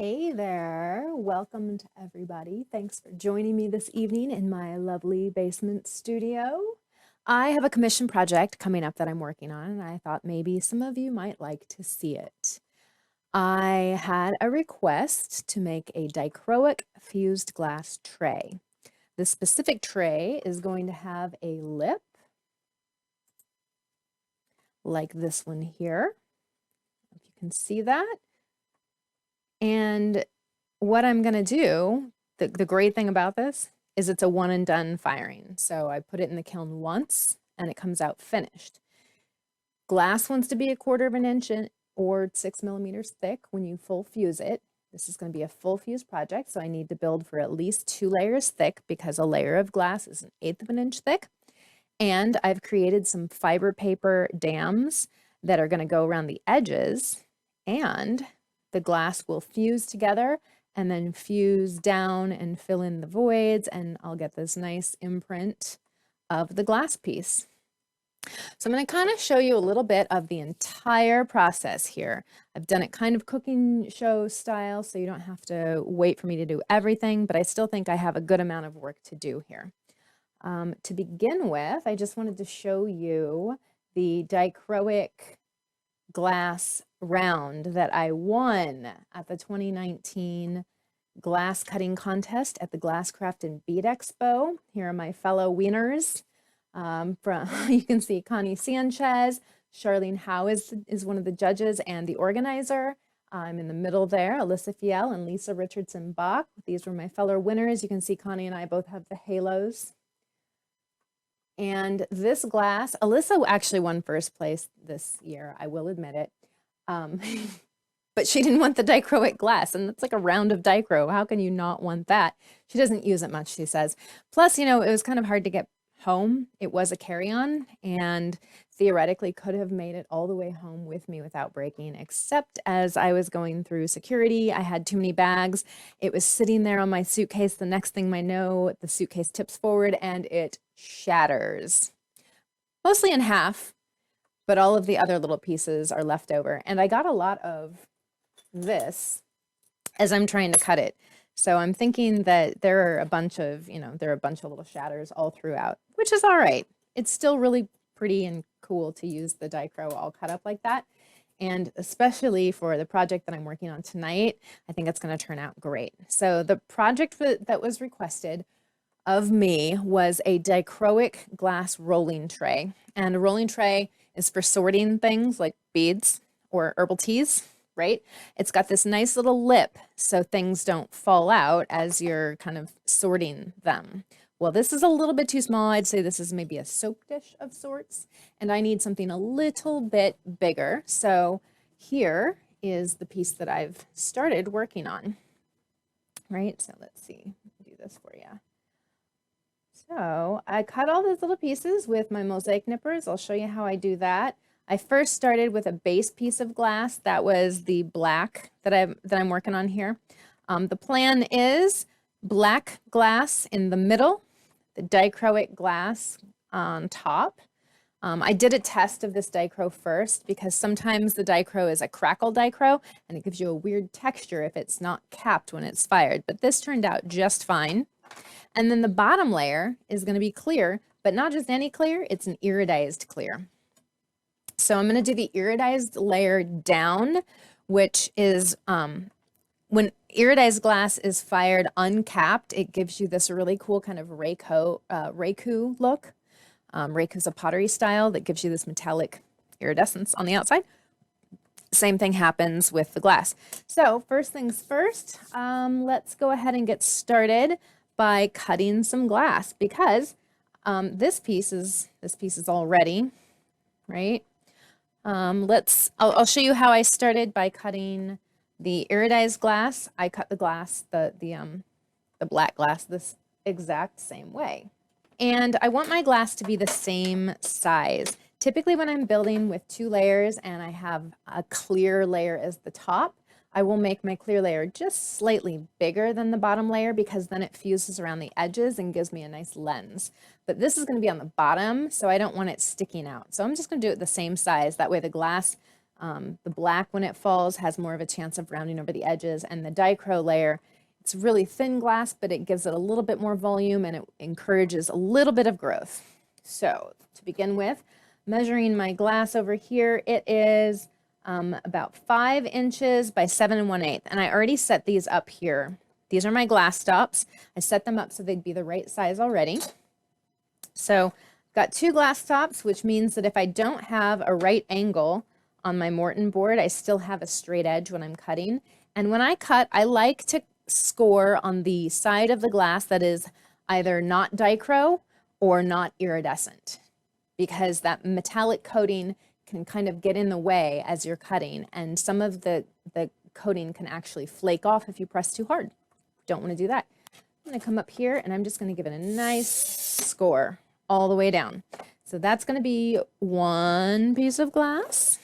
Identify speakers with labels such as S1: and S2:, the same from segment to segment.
S1: Hey there, welcome to everybody. Thanks for joining me this evening in my lovely basement studio. I have a commission project coming up that I'm working on, and I thought maybe some of you might like to see it. I had a request to make a dichroic fused glass tray. This specific tray is going to have a lip like this one here, if you can see that. And what I'm going to do, the great thing about this is it's a one and done firing. So I put it in the kiln once and it comes out finished. Glass wants to be 1/4 of an inch or 6 millimeters thick when you full fuse it. This is going to be a full fuse project, so I need to build for at least 2 layers thick because a layer of glass is 1/8 of an inch thick. And I've created some fiber paper dams that are going to go around the edges, and the glass will fuse together and then fuse down and fill in the voids, and I'll get this nice imprint of the glass piece. So I'm going to kind of show you a little bit of the entire process here. I've done it kind of cooking show style, so you don't have to wait for me to do everything, but I still think I have a good amount of work to do here. To begin with, I just wanted to show you the dichroic glass round that I won at the 2019 glass cutting contest at the Glasscraft and Bead Expo. Here are my fellow winners. You can see Connie Sanchez, Charlene Howe is one of the judges and the organizer. I'm in the middle there, Alyssa Fiel and Lisa Richardson Bach. These were my fellow winners. You can see Connie and I both have the halos. And this glass, Alyssa actually won first place this year, I will admit it. But she didn't want the dichroic glass, and that's like a round of dichro. How can you not want that? She doesn't use it much, she says. Plus, you know, it was kind of hard to get home. It was a carry-on, and theoretically could have made it all the way home with me without breaking, except as I was going through security, I had too many bags. It was sitting there on my suitcase. The next thing I know, the suitcase tips forward and it shatters. Mostly in half, but all of the other little pieces are left over. And I got a lot of this as I'm trying to cut it. So I'm thinking that there are a bunch of, little shatters all throughout, which is all right. It's still really pretty and cool to use the dichro all cut up like that. And especially for the project that I'm working on tonight, I think it's going to turn out great. So the project that was requested of me was a dichroic glass rolling tray. And a rolling tray is for sorting things like beads or herbal teas, right? It's got this nice little lip so things don't fall out as you're kind of sorting them. Well, this is a little bit too small. I'd say this is maybe a soap dish of sorts, and I need something a little bit bigger. So here is the piece that I've started working on, right? So let's see, do this for you. So I cut all those little pieces with my mosaic nippers. I'll show you how I do that. I first started with a base piece of glass. That was the black that I'm working on here. The plan is black glass in the middle, the dichroic glass on top. I did a test of this dichro first because sometimes the dichro is a crackle dichro and it gives you a weird texture if it's not capped when it's fired, but this turned out just fine. And then the bottom layer is going to be clear, but not just any clear, it's an iridized clear. So I'm going to do the iridized layer down, which is when iridized glass is fired uncapped, it gives you this really cool kind of Reiku look. Reiku is a pottery style that gives you this metallic iridescence on the outside. Same thing happens with the glass. So first things first, let's go ahead and get started by cutting some glass because this piece is all ready, right? I'll show you how I started by cutting the iridized glass. I cut the glass, the black glass, this exact same way. And I want my glass to be the same size. Typically when I'm building with 2 layers and I have a clear layer as the top, I will make my clear layer just slightly bigger than the bottom layer because then it fuses around the edges and gives me a nice lens. But this is going to be on the bottom, so I don't want it sticking out. So I'm just going to do it the same size. That way the glass The black, when it falls, has more of a chance of rounding over the edges, and the dichro layer, it's really thin glass, but it gives it a little bit more volume and it encourages a little bit of growth. So to begin with, measuring my glass over here, it is about 5 inches by 7 1/8. And I already set these up here. These are my glass stops. I set them up so they'd be the right size already. So I've got 2 glass tops, which means that if I don't have a right angle on my Morton board, I still have a straight edge when I'm cutting. And when I cut, I like to score on the side of the glass that is either not dichro or not iridescent, because that metallic coating can kind of get in the way as you're cutting, and some of the coating can actually flake off if you press too hard. Don't want to do that. I'm going to come up here and I'm just going to give it a nice score all the way down. So that's going to be 1 piece of glass.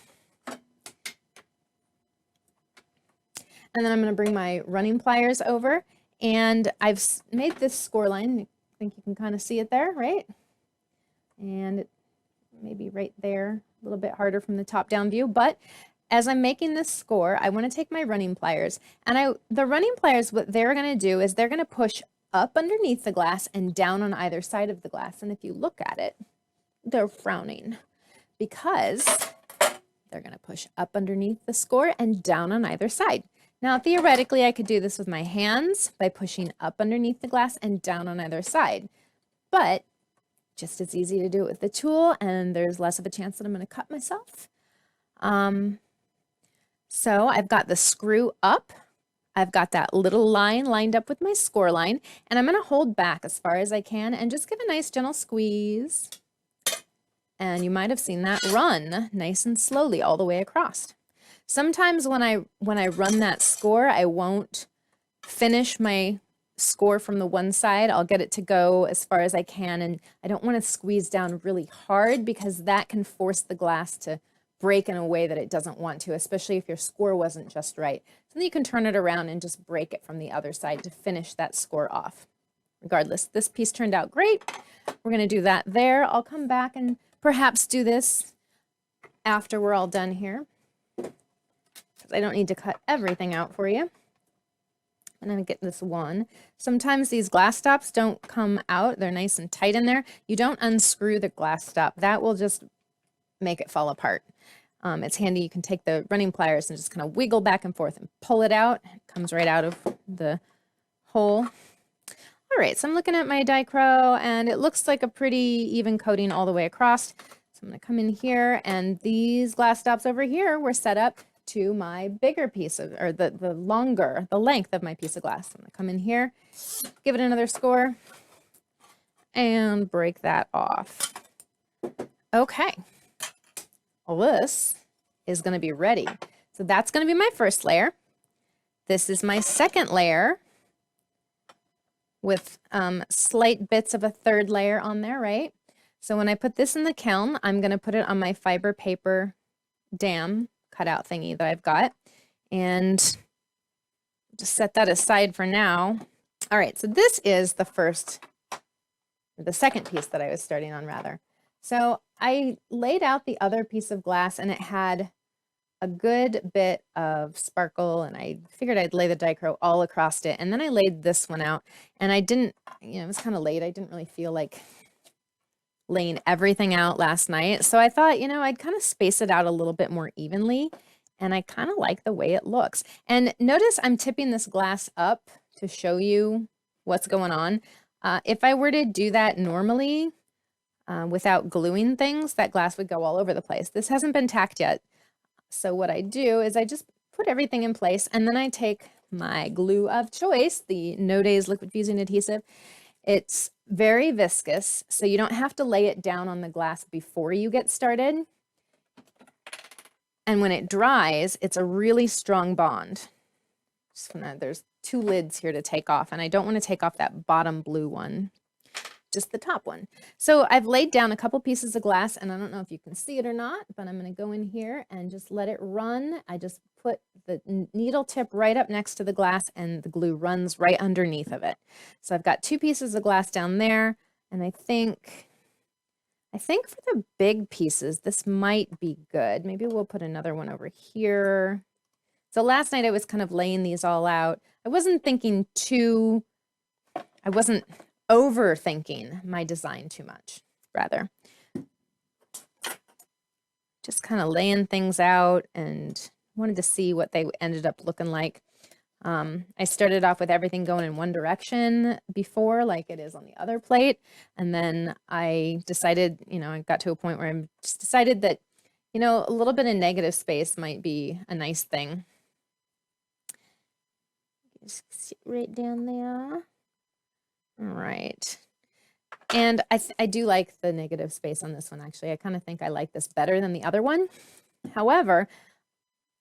S1: And then I'm going to bring my running pliers over, and I've made this score line. I think you can kind of see it there, right? And maybe right there, a little bit harder from the top down view. But as I'm making this score, I want to take my running pliers, and the running pliers, what they're going to do is they're going to push up underneath the glass and down on either side of the glass. And if you look at it, they're frowning because they're going to push up underneath the score and down on either side. Now, theoretically, I could do this with my hands by pushing up underneath the glass and down on either side, but just as easy to do it with the tool, and there's less of a chance that I'm going to cut myself. So I've got the screw up. I've got that little line lined up with my score line, and I'm going to hold back as far as I can and just give a nice gentle squeeze. And you might have seen that run nice and slowly all the way across. Sometimes when I run that score, I won't finish my score from the one side. I'll get it to go as far as I can, and I don't want to squeeze down really hard because that can force the glass to break in a way that it doesn't want to, especially if your score wasn't just right. So then you can turn it around and just break it from the other side to finish that score off. Regardless, this piece turned out great. We're going to do that there. I'll come back and perhaps do this after we're all done here, because I don't need to cut everything out for you. And then get this one. Sometimes these glass stops don't come out. They're nice and tight in there. You don't unscrew the glass stop. That will just make it fall apart. It's handy. You can take the running pliers and just kind of wiggle back and forth and pull it out. It comes right out of the hole. All right, so I'm looking at my dichro, and it looks like a pretty even coating all the way across. So I'm going to come in here, and these glass stops over here were set up to my bigger piece of, or the length of my piece of glass. I'm going to come in here, give it another score, and break that off. Okay. Well, this is going to be ready. So that's going to be my first layer. This is my second layer with slight bits of a third layer on there, right? So when I put this in the kiln, I'm going to put it on my fiber paper dam cutout thingy that I've got, and just set that aside for now. All right, so this is the second piece that I was starting on, rather. So I laid out the other piece of glass, and it had a good bit of sparkle, and I figured I'd lay the dichro all across it, and then I laid this one out, and I didn't, it was kind of late. I didn't really feel like laying everything out last night, so I thought, I'd kind of space it out a little bit more evenly, and I kind of like the way it looks. And notice I'm tipping this glass up to show you what's going on. If I were to do that normally, without gluing things, that glass would go all over the place. This hasn't been tacked yet. So what I do is I just put everything in place, and then I take my glue of choice, the No Days liquid fusing adhesive. It's very viscous, so you don't have to lay it down on the glass before you get started. And when it dries, it's a really strong bond. There's 2 lids here to take off, and I don't want to take off that bottom blue one, just the top one. So I've laid down a couple pieces of glass, and I don't know if you can see it or not, but I'm going to go in here and just let it run. I just put the needle tip right up next to the glass, and the glue runs right underneath of it. So I've got 2 pieces of glass down there, and I think I think for the big pieces, this might be good. Maybe we'll put another one over here. So last night I was kind of laying these all out. I wasn't overthinking my design too much, rather. Just kind of laying things out and wanted to see what they ended up looking like. I started off with everything going in one direction before, like it is on the other plate. And then I decided, I got to a point where I just decided that, a little bit of negative space might be a nice thing. Just sit right down there. All right. And I do like the negative space on this one, actually. I kind of think I like this better than the other one. However,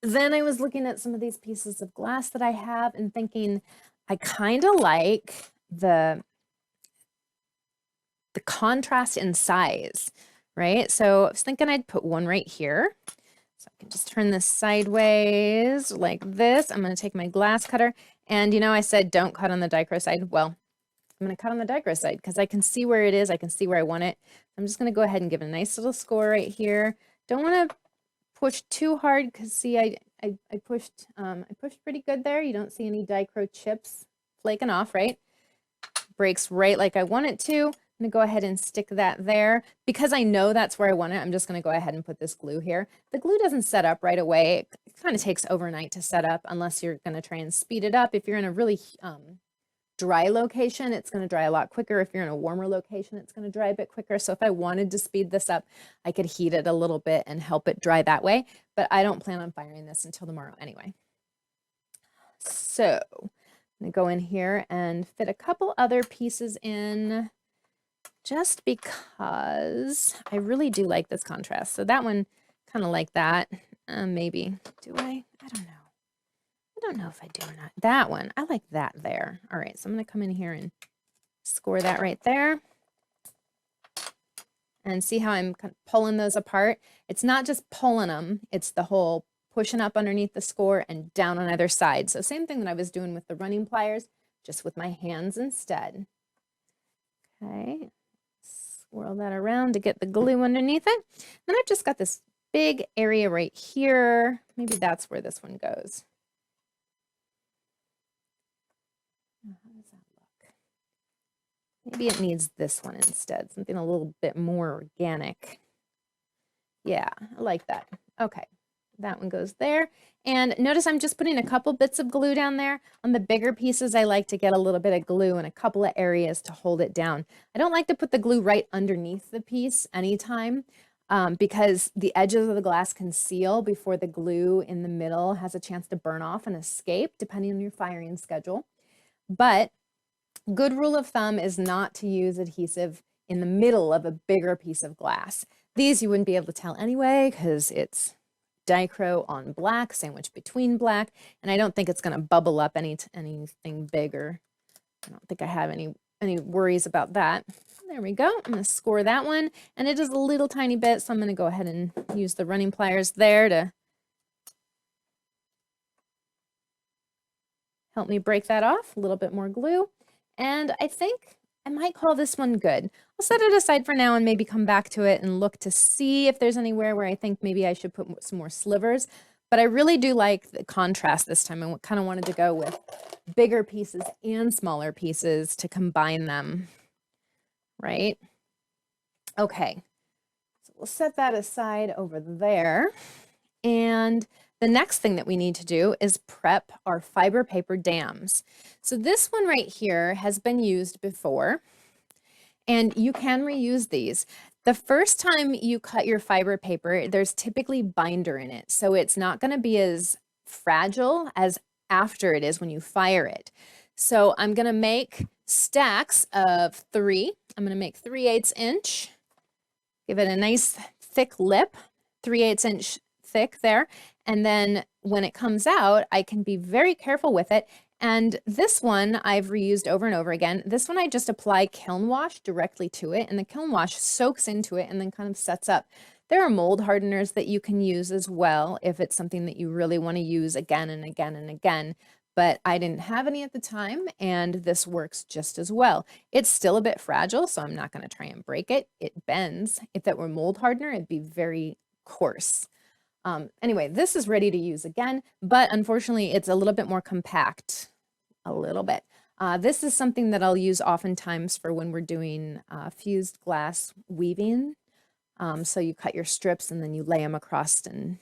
S1: then I was looking at some of these pieces of glass that I have and thinking, I kind of like the contrast in size, right? So I was thinking I'd put one right here. So I can just turn this sideways like this. I'm going to take my glass cutter. And, I said, don't cut on the Dichro side. Well, I'm going to cut on the Dichro side because I can see where it is. I can see where I want it. I'm just going to go ahead and give it a nice little score right here. Don't want to push too hard because see, I pushed pretty good there. You don't see any Dichro chips flaking off, right? Breaks right like I want it to. I'm going to go ahead and stick that there. Because I know that's where I want it, I'm just going to go ahead and put this glue here. The glue doesn't set up right away. It kind of takes overnight to set up unless you're going to try and speed it up. If you're in a really dry location, it's going to dry a lot quicker. If you're in a warmer location, it's going to dry a bit quicker. So if I wanted to speed this up, I could heat it a little bit and help it dry that way. But I don't plan on firing this until tomorrow anyway. So I'm going to go in here and fit a couple other pieces in just because I really do like this contrast. So that one kind of like that. Maybe. Do I? I don't know. I don't know if I do or not. That one, I like that there. All right, so I'm going to come in here and score that right there. And see how I'm kind of pulling those apart? It's not just pulling them, it's the whole pushing up underneath the score and down on either side. So same thing that I was doing with the running pliers, just with my hands instead. Okay, swirl that around to get the glue underneath it. Then I've just got this big area right here. Maybe that's where this one goes. How does that look? Maybe it needs this one instead, something a little bit more organic. Yeah, I like that. Okay, that one goes there. And notice I'm just putting a couple bits of glue down there. On the bigger pieces, I like to get a little bit of glue in a couple of areas to hold it down. I don't like to put the glue right underneath the piece anytime because the edges of the glass can seal before the glue in the middle has a chance to burn off and escape, depending on your firing schedule. But good rule of thumb is not to use adhesive in the middle of a bigger piece of glass. These you wouldn't be able to tell anyway because it's Dichro on black, sandwiched between black, and I don't think it's going to bubble up anything bigger. I don't think I have any worries about that. There we go. I'm going to score that one, and it is a little tiny bit, so I'm going to go ahead and use the running pliers there to help me break that off. A little bit more glue. And I think I might call this one good. I'll set it aside for now and maybe come back to it and look to see if there's anywhere where I think maybe I should put some more slivers. But I really do like the contrast this time. I kind of wanted to go with bigger pieces and smaller pieces to combine them, right? Okay, so we'll set that aside over there. And the next thing that we need to do is prep our fiber paper dams. So this one right here has been used before, and you can reuse these. The first time you cut your fiber paper, there's typically binder in it, so it's not going to be as fragile as after it is when you fire it. So I'm going to make stacks of 3. I'm going to make 3/8 inch. Give it a nice thick lip, 3/8 inch thick there. And then when it comes out, I can be very careful with it. And this one I've reused over and over again. This one I just apply kiln wash directly to it, and the kiln wash soaks into it and then kind of sets up. There are mold hardeners that you can use as well if it's something that you really want to use again and again and again. but I didn't have any at the time, and this works just as well. It's still a bit fragile, so I'm not going to try and break it. It bends. If that were mold hardener, it'd be very coarse. Anyway, this is ready to use again, but unfortunately, it's a little bit more compact, a little bit. This is something that I'll use oftentimes for when we're doing fused glass weaving. So you cut your strips and then you lay them across, and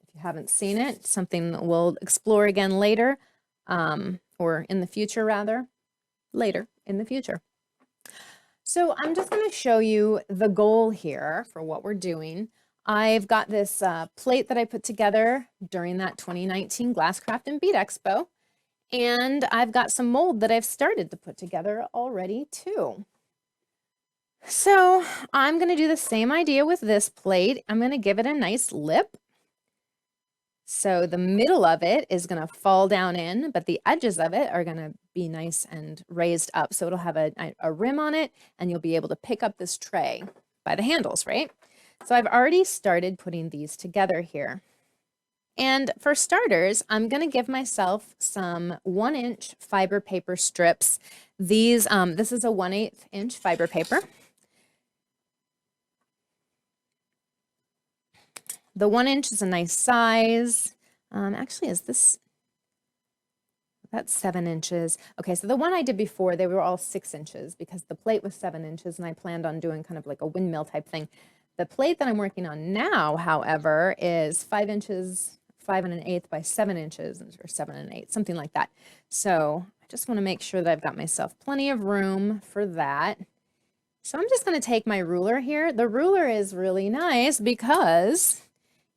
S1: if you haven't seen it, something that we'll explore again later, or in the future rather, later in the future. So I'm just going to show you the goal here for what we're doing. I've got this plate that I put together during that 2019 Glasscraft and Bead Expo, and I've got some mold that I've started to put together already too. So I'm going to do the same idea with this plate. I'm going to give it a nice lip. So the middle of it is going to fall down in, but the edges of it are going to be nice and raised up. So it'll have a rim on it, and you'll be able to pick up this tray by the handles, right? So I've already started putting these together here. And for starters, I'm going to give myself some 1-inch fiber paper strips. These, this is a 1/8 inch fiber paper. The 1 inch is a nice size. Actually, is this, that's 7 inches. Okay, so the one I did before, they were all 6 inches because the plate was 7 inches and I planned on doing kind of like a windmill type thing. The plate that I'm working on now, however, is 5 inches, 5 1/8 by 7 inches, or 7 1/8, something like that. So I just want to make sure that I've got myself plenty of room for that. So I'm just going to take my ruler here. The ruler is really nice because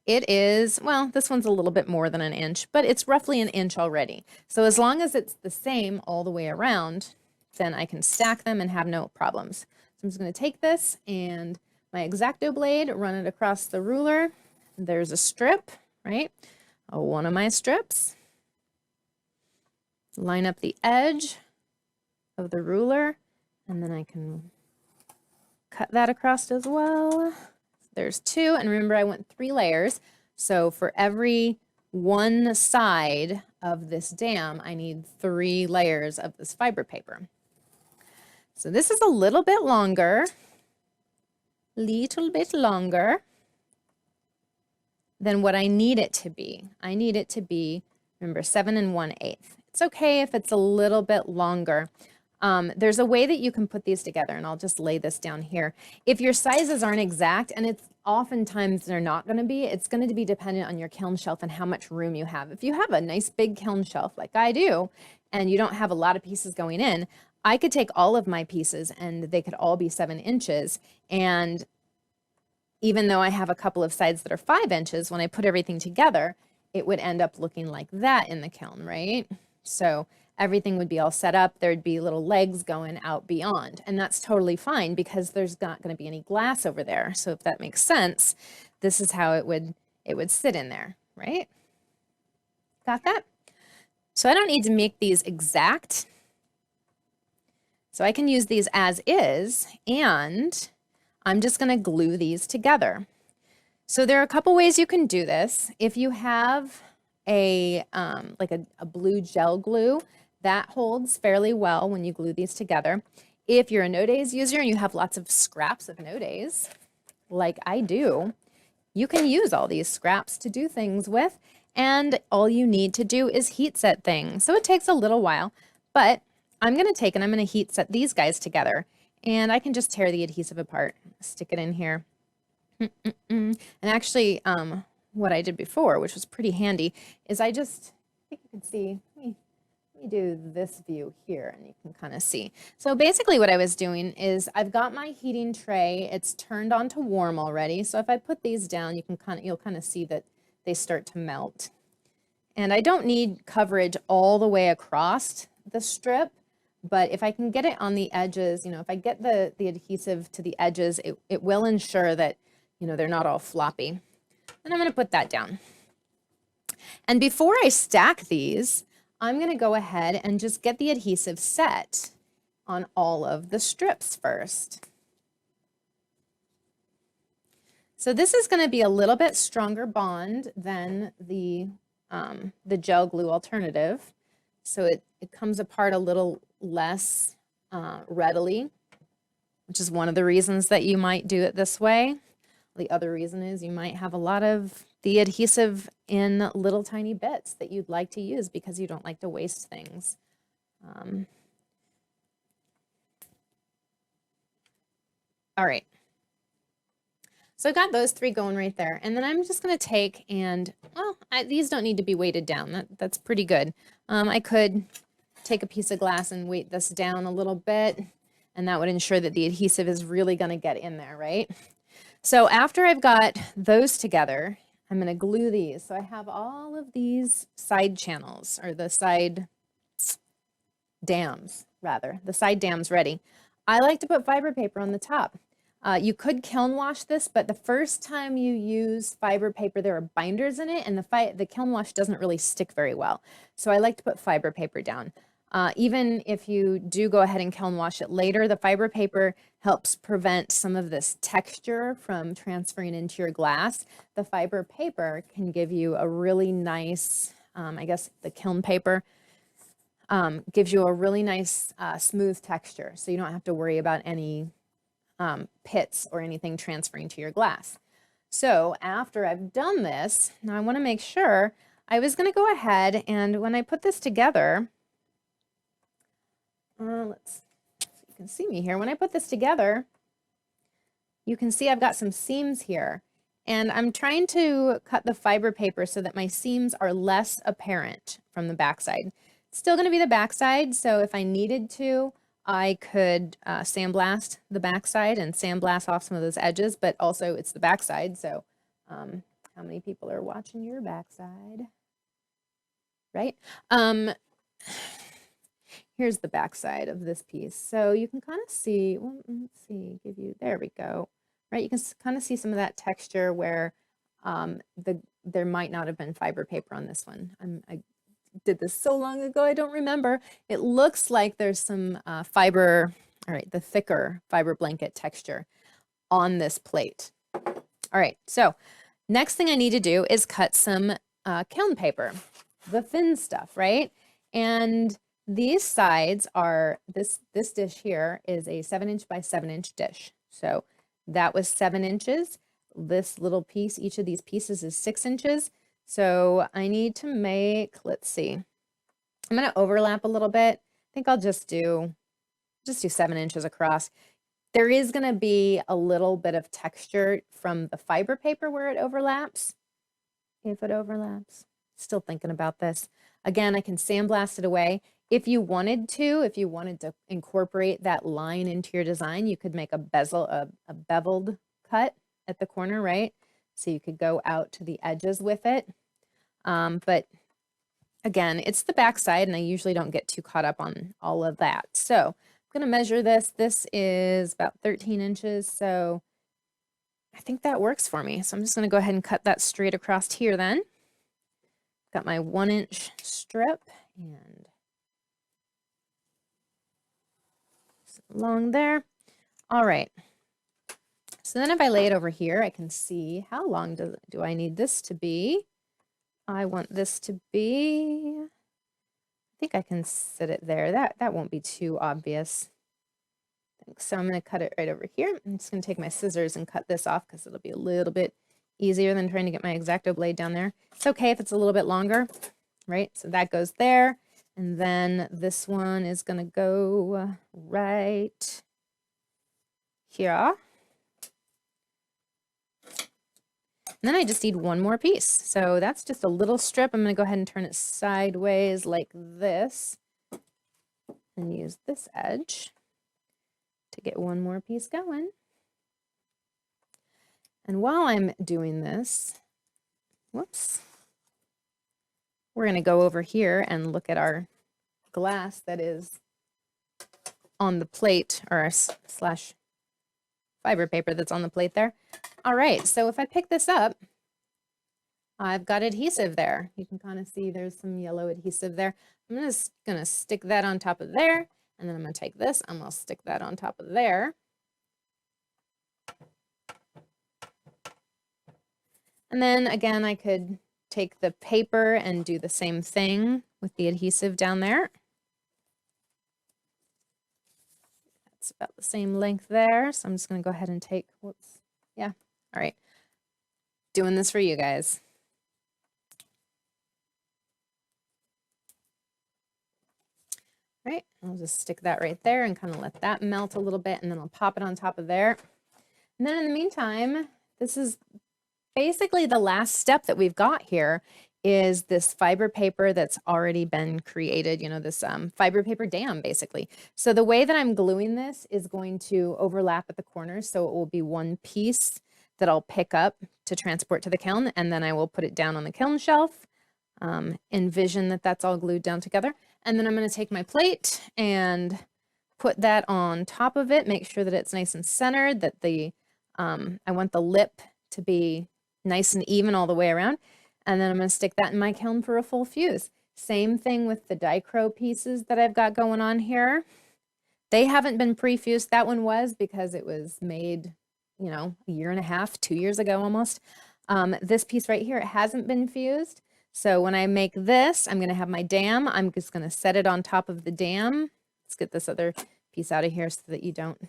S1: it is, well, this one's a little bit more than 1 inch, but it's roughly 1 inch already. So as long as it's the same all the way around, then I can stack them and have no problems. So I'm just going to take this and my X-Acto blade, run it across the ruler. There's a strip, right? One of my strips. Line up the edge of the ruler, and then I can cut that across as well. There's 2, and remember I went 3 layers. So for every one side of this dam, I need 3 layers of this fiber paper. So this is a little bit longer than what I need it to be. I need it to be, remember, 7 1/8. It's okay if it's a little bit longer. There's a way that you can put these together, and I'll just lay this down here. If your sizes aren't exact, and it's oftentimes they're not going to be, it's going to be dependent on your kiln shelf and how much room you have. If you have a nice big kiln shelf like I do, and you don't have a lot of pieces going in, I could take all of my pieces and they could all be 7 inches. And even though I have a couple of sides that are 5 inches, when I put everything together, it would end up looking like that in the kiln, right? So everything would be all set up. There'd be little legs going out beyond, and that's totally fine because there's not going to be any glass over there. So if that makes sense, this is how it would sit in there, right? Got that? So I don't need to make these exact. So I can use these as is, and I'm just going to glue these together. So there are a couple ways you can do this. If you have a like a blue gel glue, that holds fairly well when you glue these together. If you're a no-days user and you have lots of scraps of no-days, like I do, you can use all these scraps to do things with, and all you need to do is heat set things. So it takes a little while, but I'm going to take and I'm going to heat set these guys together, and I can just tear the adhesive apart, stick it in here. And actually, what I did before, which was pretty handy, is I think you can see, let me do this view here and you can kind of see. So basically what I was doing is I've got my heating tray, it's turned on to warm already. So if I put these down, you'll kind of see that they start to melt. And I don't need coverage all the way across the strip, but if I can get it on the edges, if I get the adhesive to the edges, it will ensure that, they're not all floppy. And I'm going to put that down. And before I stack these, I'm going to go ahead and just get the adhesive set on all of the strips first. So this is going to be a little bit stronger bond than the the gel glue alternative. So it comes apart a little less readily, which is one of the reasons that you might do it this way. The other reason is you might have a lot of the adhesive in little tiny bits that you'd like to use because you don't like to waste things. All right. So I've got those 3 going right there. And then I'm just going to take and, well, these don't need to be weighted down. That's pretty good. I could take a piece of glass and weight this down a little bit, and that would ensure that the adhesive is really going to get in there, right? So after I've got those together, I'm going to glue these. So I have all of these side channels, or the side dams, rather, the side dams ready. I like to put fiber paper on the top. You could kiln wash this, but the first time you use fiber paper, there are binders in it, and the kiln wash doesn't really stick very well. So I like to put fiber paper down. Even if you do go ahead and kiln wash it later, the fiber paper helps prevent some of this texture from transferring into your glass. The fiber paper can give you a really nice, I guess the kiln paper gives you a really nice smooth texture. So you don't have to worry about any pits or anything transferring to your glass. So after I've done this, now I want to make sure, I was going to go ahead and when I put this together, so you can see me here. When I put this together, you can see I've got some seams here, and I'm trying to cut the fiber paper so that my seams are less apparent from the backside. It's still going to be the backside, so if I needed to, I could sandblast the backside and sandblast off some of those edges, but also it's the backside, so how many people are watching your backside? Right? Here's the backside of this piece. So you can kind of see, well, let's see, there we go. Right, you can kind of see some of that texture where there might not have been fiber paper on this one. I did this so long ago, I don't remember. It looks like there's some fiber, all right, the thicker fiber blanket texture on this plate. All right, so next thing I need to do is cut some kiln paper, the thin stuff, right? And these sides are, this dish here is a 7-inch by 7-inch dish. So that was 7 inches. This little piece, each of these pieces is 6 inches. So I need to make, let's see, I'm going to overlap a little bit. I think I'll just do 7 inches across. There is going to be a little bit of texture from the fiber paper where it overlaps. If it overlaps, still thinking about this. Again, I can sandblast it away. If you wanted to incorporate that line into your design, you could make a beveled cut at the corner, right? So you could go out to the edges with it. But again, it's the back side, and I usually don't get too caught up on all of that. So I'm going to measure this. This is about 13 inches. So I think that works for me. So I'm just going to go ahead and cut that straight across here then. Got my 1-inch strip and along there. All right. So then if I lay it over here, I can see how long do I need this to be. I want this to be, I think I can sit it there. That won't be too obvious. So I'm going to cut it right over here. I'm just going to take my scissors and cut this off because it'll be a little bit easier than trying to get my X-Acto blade down there. It's okay if it's a little bit longer, right? So that goes there. And then this one is going to go right here. And then I just need one more piece. So that's just a little strip. I'm going to go ahead and turn it sideways like this and use this edge to get one more piece going. And while I'm doing this, whoops, we're going to go over here and look at our glass that is on the plate, or slash fiber paper that's on the plate there. All right, so if I pick this up, I've got adhesive there. You can kind of see there's some yellow adhesive there. I'm just going to stick that on top of there, and then I'm going to take this and I'll stick that on top of there. And then again, I could take the paper and do the same thing with the adhesive down there. That's about the same length there. So I'm just going to go ahead and take, whoops. Yeah. All right. Doing this for you guys. Right. I'll just stick that right there and kind of let that melt a little bit, and then I'll pop it on top of there. And then in the meantime, this is basically the last step that we've got here is this fiber paper that's already been created, you know, this fiber paper dam basically. So the way that I'm gluing this is going to overlap at the corners. So it will be one piece that I'll pick up to transport to the kiln, and then I will put it down on the kiln shelf. Envision that that's all glued down together. And then I'm going to take my plate and put that on top of it, make sure that it's nice and centered, that the I want the lip to be nice and even all the way around. And then I'm going to stick that in my kiln for a full fuse. Same thing with the Dichro pieces that I've got going on here. They haven't been pre-fused. That one was because it was made, you know, a year and a half, 2 years ago almost. This piece right here, it hasn't been fused. So when I make this, I'm going to have my dam. I'm just going to set it on top of the dam. Let's get this other piece out of here so that you don't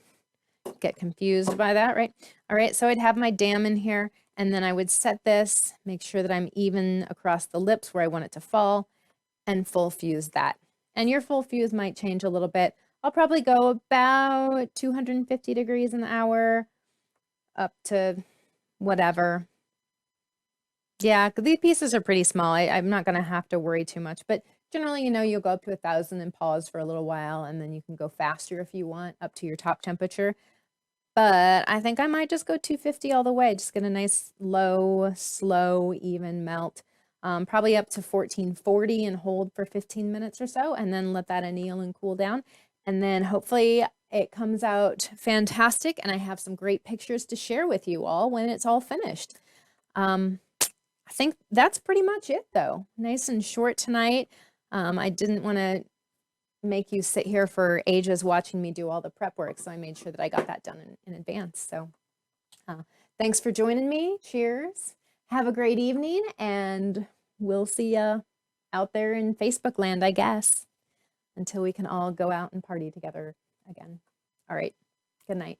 S1: get confused by that, right? All right, so I'd have my dam in here, and then I would set this, make sure that I'm even across the lips where I want it to fall, and full fuse that. And your full fuse might change a little bit. I'll probably go about 250 degrees an hour up to whatever. Yeah, 'cause these pieces are pretty small. I'm not going to have to worry too much, but generally, you know, you'll go up to 1,000 and pause for a little while, and then you can go faster if you want up to your top temperature. But I think I might just go 250 all the way. Just get a nice low, slow, even melt. Probably up to 1440 and hold for 15 minutes or so, and then let that anneal and cool down. And then hopefully it comes out fantastic, and I have some great pictures to share with you all when it's all finished. I think that's pretty much it though. Nice and short tonight. I didn't want to make you sit here for ages watching me do all the prep work, so I made sure that I got that done in advance. So thanks for joining me. Cheers. Have a great evening, and we'll see you out there in Facebook land, I guess, until we can all go out and party together again. All right. Good night.